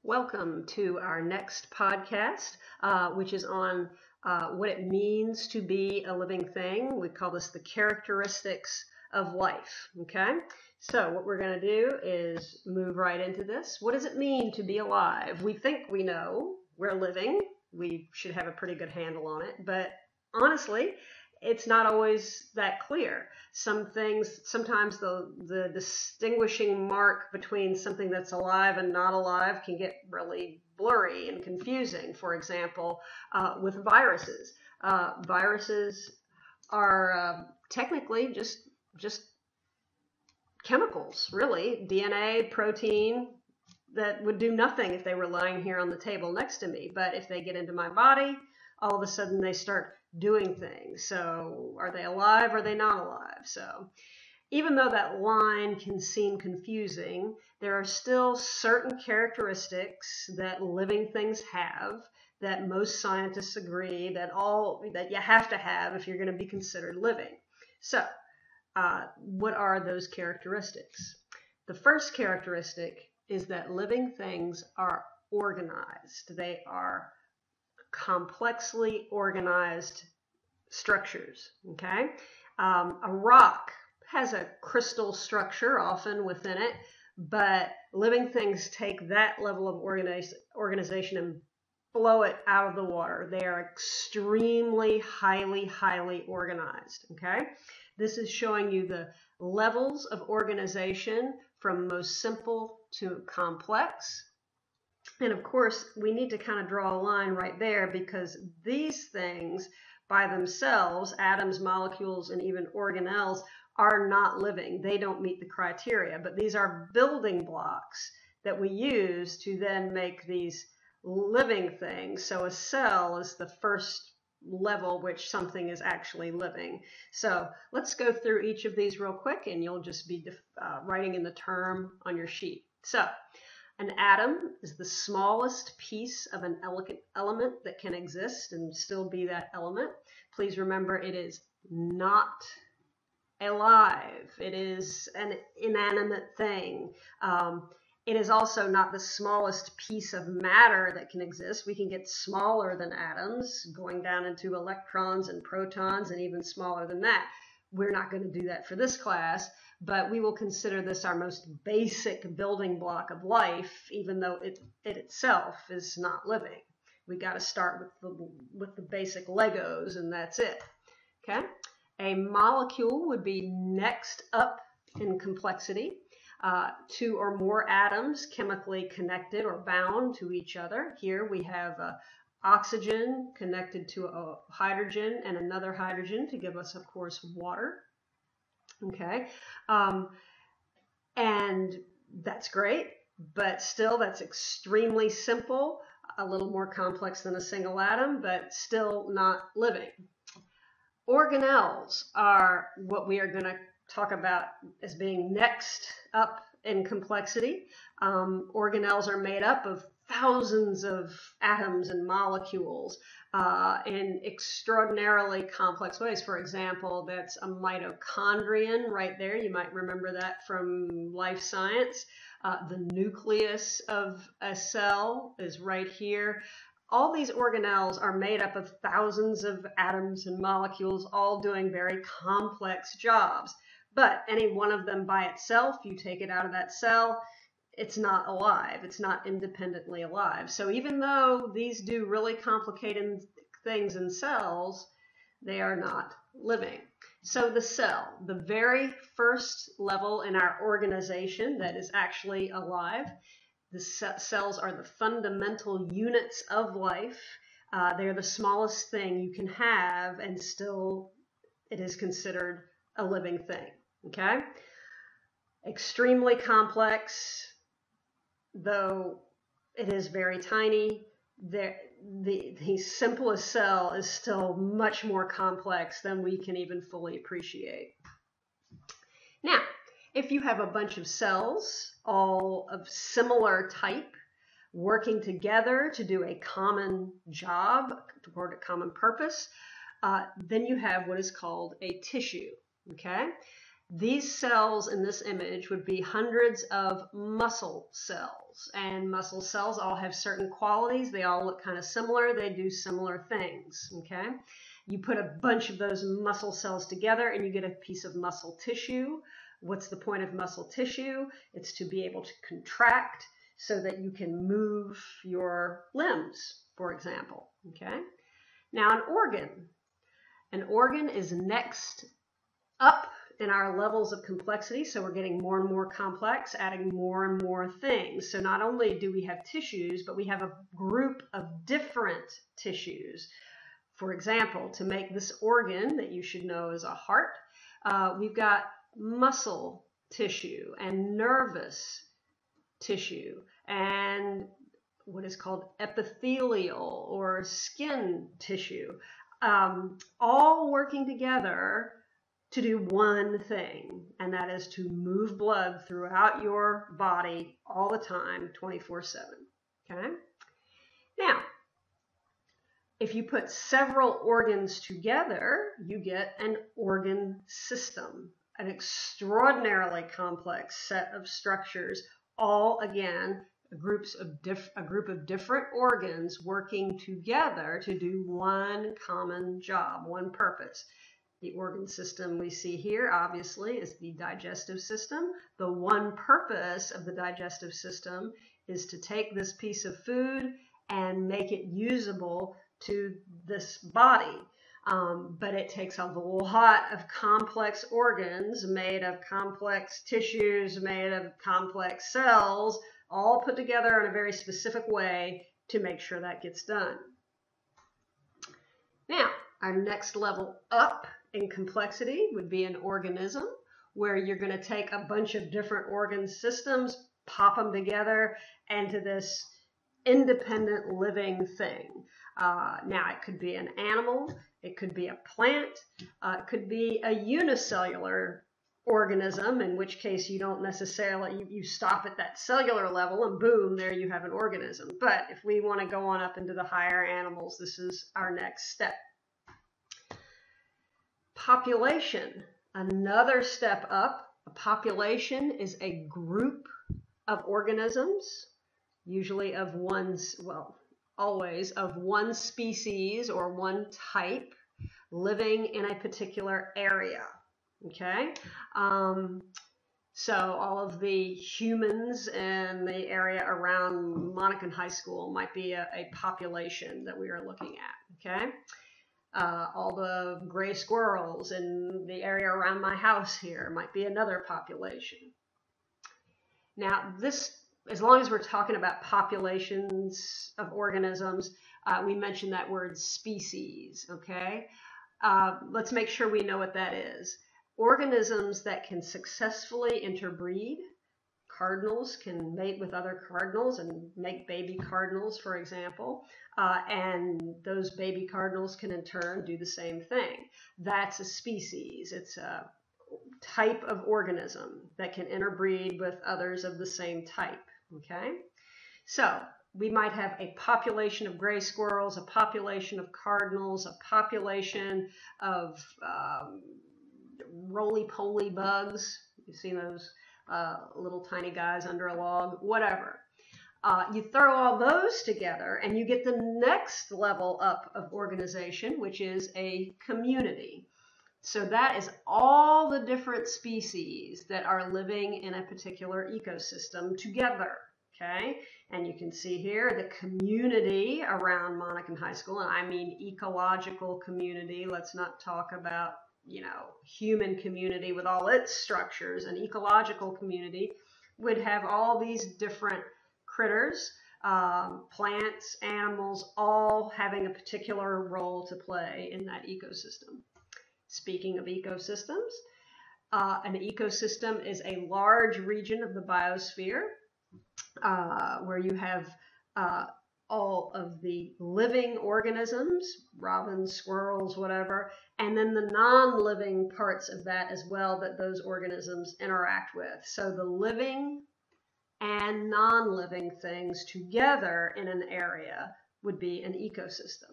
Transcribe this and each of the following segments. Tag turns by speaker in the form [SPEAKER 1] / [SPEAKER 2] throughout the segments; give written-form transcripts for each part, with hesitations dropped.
[SPEAKER 1] Welcome to our next podcast, which is on what it means to be a living thing. We call this the characteristics of life. Okay, so what we're going to do is move right into this. What does it mean to be alive? We think we know we're living. We should have a pretty good handle on it, but honestly, it's not always that clear. Sometimes the distinguishing mark between something that's alive and not alive can get really blurry and confusing. For example, with viruses. Viruses are technically just chemicals, really, DNA, protein, that would do nothing if they were lying here on the table next to me. But if they get into my body, all of a sudden they start doing things. So are they alive or are they not alive? So even though that line can seem confusing, there are still certain characteristics that living things have that most scientists agree that you have to have if you're going to be considered living. So what are those characteristics? The first characteristic is that living things are organized. They are complexly organized structures. Okay, a rock has a crystal structure often within it, but living things take that level of organization and blow it out of the water. They are extremely highly organized. Okay, this is showing you the levels of organization from most simple to complex. And of course, we need to kind of draw a line right there, because these things by themselves, atoms, molecules, and even organelles, are not living. They don't meet the criteria, but these are building blocks that we use to then make these living things. So a cell is the first level which something is actually living. So let's go through each of these real quick, and you'll just be writing in the term on your sheet. So an atom is the smallest piece of an element that can exist and still be that element. Please remember, it is not alive. It is an inanimate thing. It is also not the smallest piece of matter that can exist. We can get smaller than atoms, going down into electrons and protons, and even smaller than that. We're not going to do that for this class, but we will consider this our most basic building block of life, even though it itself is not living. We got to start with the basic Legos, and that's it. Okay? A molecule would be next up in complexity. Two or more atoms chemically connected or bound to each other. Here we have oxygen connected to a hydrogen and another hydrogen to give us, of course, water. Okay, and that's great, but still that's extremely simple, a little more complex than a single atom, but still not living. Organelles are what we are going to talk about as being next up in complexity. Organelles are made up of thousands of atoms and molecules in extraordinarily complex ways. For example, that's a mitochondrion right there. You might remember that from life science. The nucleus of a cell is right here. All these organelles are made up of thousands of atoms and molecules, all doing very complex jobs. But any one of them by itself, you take it out of that cell, it's not alive. It's not independently alive. So even though these do really complicated things in cells, they are not living. So the cell, the very first level in our organization that is actually alive. The cells are the fundamental units of life. They're the smallest thing you can have, and still it is considered a living thing. Okay? Extremely complex, though it is very tiny. The simplest cell is still much more complex than we can even fully appreciate. Now, if you have a bunch of cells, all of similar type, working together to do a common job, toward a common purpose, then you have what is called a tissue. Okay? These cells in this image would be hundreds of muscle cells, and muscle cells all have certain qualities. They all look kind of similar. They do similar things, okay? You put a bunch of those muscle cells together and you get a piece of muscle tissue. What's the point of muscle tissue? It's to be able to contract so that you can move your limbs, for example, okay? Now an organ is next up in our levels of complexity, so we're getting more and more complex, adding more and more things. So not only do we have tissues, but we have a group of different tissues. For example, to make this organ that you should know is a heart, we've got muscle tissue and nervous tissue and what is called epithelial or skin tissue, all working together to do one thing, and that is to move blood throughout your body all the time, 24/7. Okay? Now, if you put several organs together, you get an organ system, an extraordinarily complex set of structures, all again, a group of different organs working together to do one common job, one purpose. The organ system we see here, obviously, is the digestive system. The one purpose of the digestive system is to take this piece of food and make it usable to this body. But it takes a lot of complex organs made of complex tissues, made of complex cells, all put together in a very specific way to make sure that gets done. Now, our next level up in complexity would be an organism, where you're going to take a bunch of different organ systems, pop them together into this independent living thing. Now, it could be an animal, it could be a plant, it could be a unicellular organism, in which case you don't necessarily, you stop at that cellular level and boom, there you have an organism. But if we want to go on up into the higher animals, this is our next step. Population, another step up. A population is a group of organisms, usually of always of one species or one type, living in a particular area, okay? So all of the humans in the area around Monacan High School might be a population that we are looking at, okay? All the gray squirrels in the area around my house here might be another population. Now, as long as we're talking about populations of organisms, we mentioned that word species, okay? Let's make sure we know what that is. Organisms that can successfully interbreed. Cardinals can mate with other cardinals and make baby cardinals, for example, and those baby cardinals can in turn do the same thing. That's a species. It's a type of organism that can interbreed with others of the same type, okay? So we might have a population of gray squirrels, a population of cardinals, a population of roly-poly bugs. You see those little tiny guys under a log, whatever. You throw all those together and you get the next level up of organization, which is a community. So that is all the different species that are living in a particular ecosystem together, okay? And you can see here the community around Monacan High School, and I mean ecological community. Let's not talk about, human community with all its structures. An ecological community would have all these different critters, plants, animals, all having a particular role to play in that ecosystem. Speaking of ecosystems, an ecosystem is a large region of the biosphere where you have all of the living organisms, robins, squirrels, whatever, and then the non-living parts of that as well that those organisms interact with. So the living and non-living things together in an area would be an ecosystem.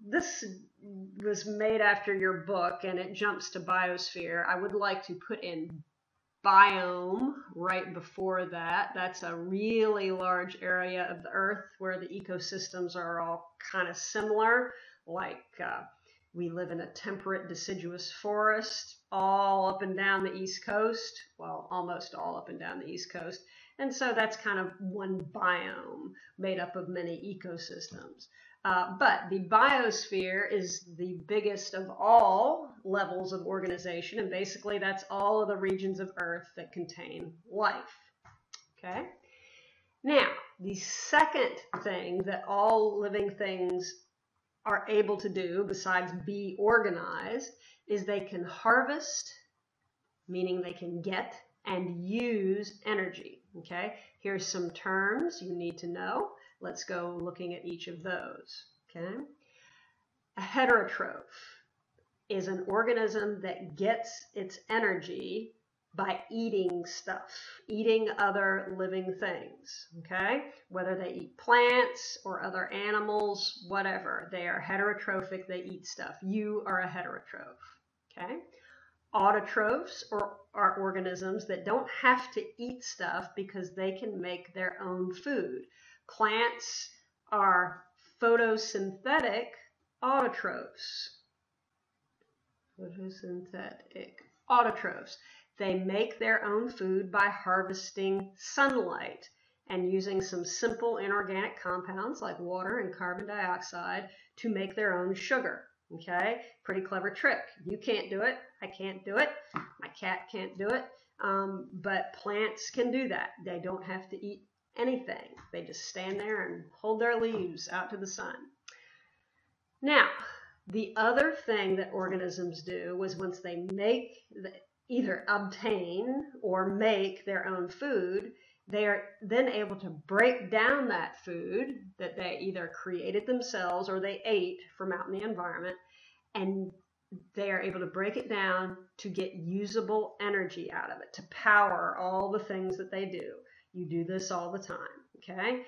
[SPEAKER 1] This was made after your book, and it jumps to biosphere. I would like to put in biome right before that. That's a really large area of the earth where the ecosystems are all kind of similar. Like we live in a temperate deciduous forest all up and down the East Coast. Well, almost all up and down the East Coast. And so that's kind of one biome made up of many ecosystems. But the biosphere is the biggest of all levels of organization, and basically that's all of the regions of Earth that contain life. Okay? Now, the second thing that all living things are able to do, besides be organized, is they can harvest, meaning they can get and use energy. Okay? Here's some terms you need to know. Let's go looking at each of those. Okay? A heterotroph is an organism that gets its energy by eating stuff, eating other living things. Okay? Whether they eat plants or other animals, whatever. They are heterotrophic, they eat stuff. You are a heterotroph. Okay? Autotrophs are organisms that don't have to eat stuff because they can make their own food. Plants are photosynthetic autotrophs. Photosynthetic autotrophs. They make their own food by harvesting sunlight and using some simple inorganic compounds like water and carbon dioxide to make their own sugar. Okay, pretty clever trick. You can't do it. I can't do it. My cat can't do it. But plants can do that. They don't have to eat anything. They just stand there and hold their leaves out to the sun. Now, the other thing that organisms do was once they either obtain or make their own food, they are then able to break down that food that they either created themselves or they ate from out in the environment, and they are able to break it down to get usable energy out of it, to power all the things that they do. You do this all the time, okay?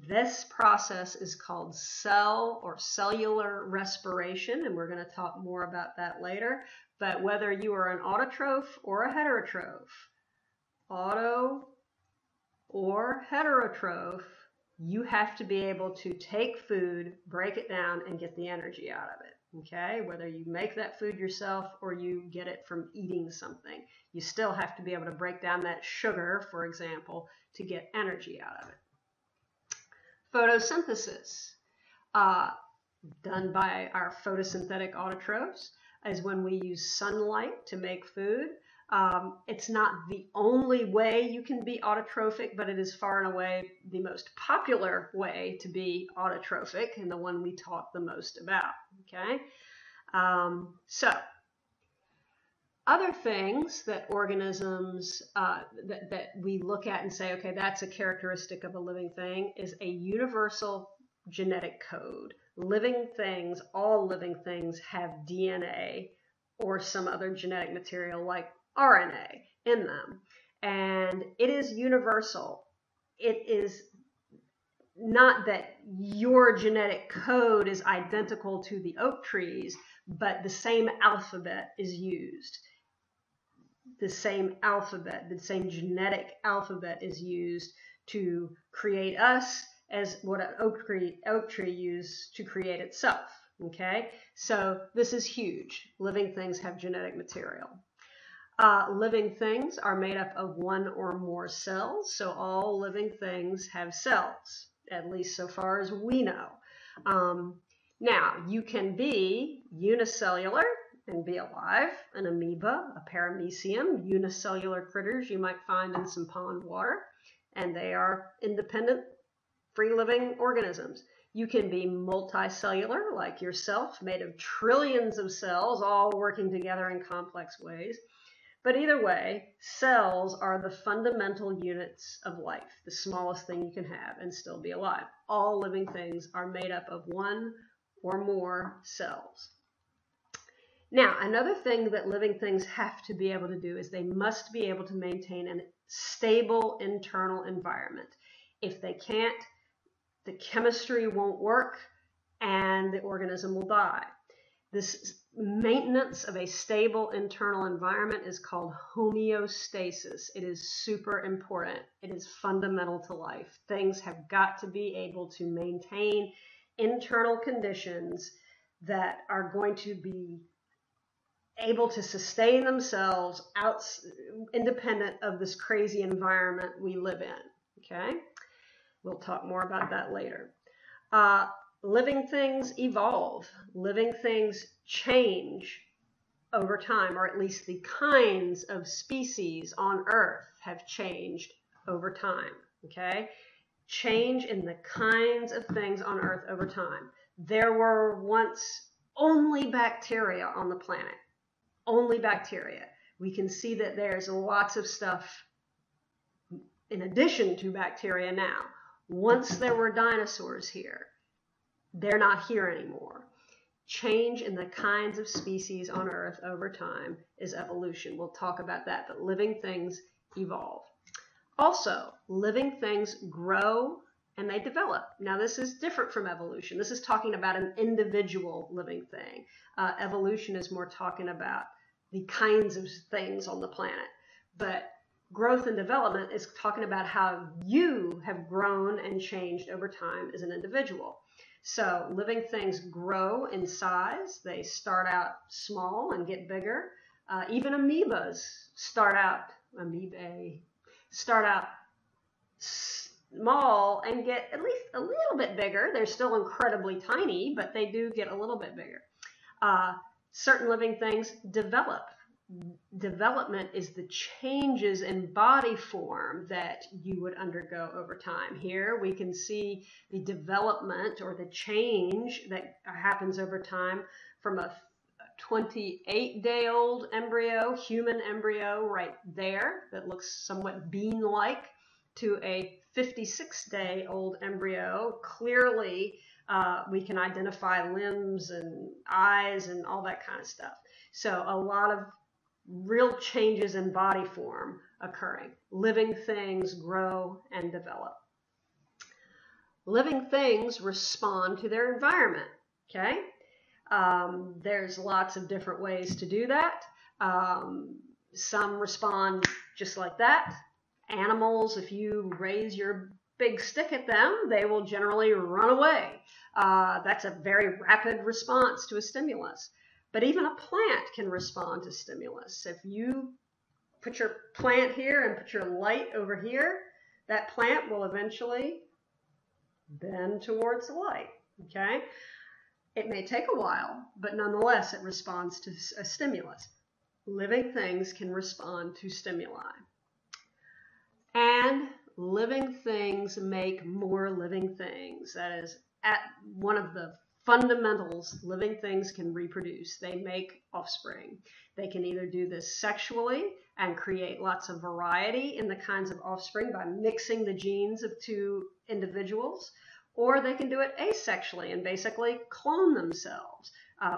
[SPEAKER 1] This process is called cell or cellular respiration, and we're going to talk more about that later. But whether you are an autotroph or a heterotroph, auto or heterotroph, you have to be able to take food, break it down, and get the energy out of it. Okay? Whether you make that food yourself or you get it from eating something, you still have to be able to break down that sugar, for example, to get energy out of it. Photosynthesis, done by our photosynthetic autotrophs, is when we use sunlight to make food. It's not the only way you can be autotrophic, but it is far and away the most popular way to be autotrophic and the one we talk the most about. Okay, so other things that organisms that we look at and say, okay, that's a characteristic of a living thing, is a universal genetic code. Living things, all living things have DNA or some other genetic material like RNA in them, and it is universal. It is not that your genetic code is identical to the oak trees, but the same alphabet is used. The same alphabet, the same genetic alphabet is used to create us as what an oak tree used to create itself. Okay, so this is huge. Living things have genetic material. Living things are made up of one or more cells, so all living things have cells, at least so far as we know. Now, you can be unicellular and be alive, an amoeba, a paramecium, unicellular critters you might find in some pond water, and they are independent, free-living organisms. You can be multicellular, like yourself, made of trillions of cells, all working together in complex ways. But either way, cells are the fundamental units of life, the smallest thing you can have and still be alive. All living things are made up of one or more cells. Now, another thing that living things have to be able to do is they must be able to maintain a stable internal environment. If they can't, the chemistry won't work, and the organism will die. This maintenance of a stable internal environment is called homeostasis. It is super important. It is fundamental to life. Things have got to be able to maintain internal conditions that are going to be able to sustain themselves out, independent of this crazy environment we live in. Okay? We'll talk more about that later. Living things evolve. Living things change over time, or at least the kinds of species on Earth have changed over time. Okay? Change in the kinds of things on Earth over time. There were once only bacteria on the planet. Only bacteria. We can see that there's lots of stuff in addition to bacteria now. Once there were dinosaurs here, they're not here anymore. Change in the kinds of species on Earth over time is evolution. We'll talk about that, but living things evolve. Also, living things grow and they develop. Now, this is different from evolution. This is talking about an individual living thing. Evolution is more talking about the kinds of things on the planet. But growth and development is talking about how you have grown and changed over time as an individual. So living things grow in size. They start out small and get bigger. Even amoebas start out small and get at least a little bit bigger. They're still incredibly tiny, but they do get a little bit bigger. Certain living things develop. Development is the changes in body form that you would undergo over time. Here we can see the development or the change that happens over time from a 28-day-old embryo, human embryo right there that looks somewhat bean-like, to a 56-day-old embryo. Clearly, we can identify limbs and eyes and all that kind of stuff. So a lot of real changes in body form occurring. Living things grow and develop. Living things respond to their environment. Okay? There's lots of different ways to do that. Some respond just like that. Animals, if you raise your big stick at them, they will generally run away. That's a very rapid response to a stimulus. But even a plant can respond to stimulus. If you put your plant here and put your light over here, that plant will eventually bend towards the light. Okay? It may take a while, but nonetheless it responds to a stimulus. Living things can respond to stimuli. And living things make more living things. That is at one of the fundamentals. Living things can reproduce. They make offspring. They can either do this sexually and create lots of variety in the kinds of offspring by mixing the genes of two individuals, or they can do it asexually and basically clone themselves.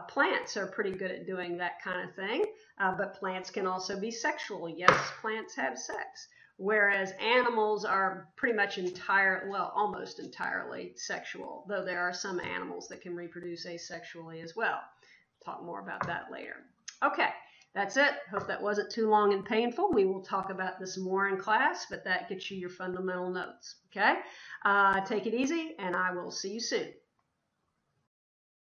[SPEAKER 1] Plants are pretty good at doing that kind of thing, but plants can also be sexual. Yes, plants have sex. Whereas animals are pretty much almost entirely sexual, though there are some animals that can reproduce asexually as well. Talk more about that later. Okay, that's it. Hope that wasn't too long and painful. We will talk about this more in class, but that gets you your fundamental notes. Okay, take it easy, and I will see you soon.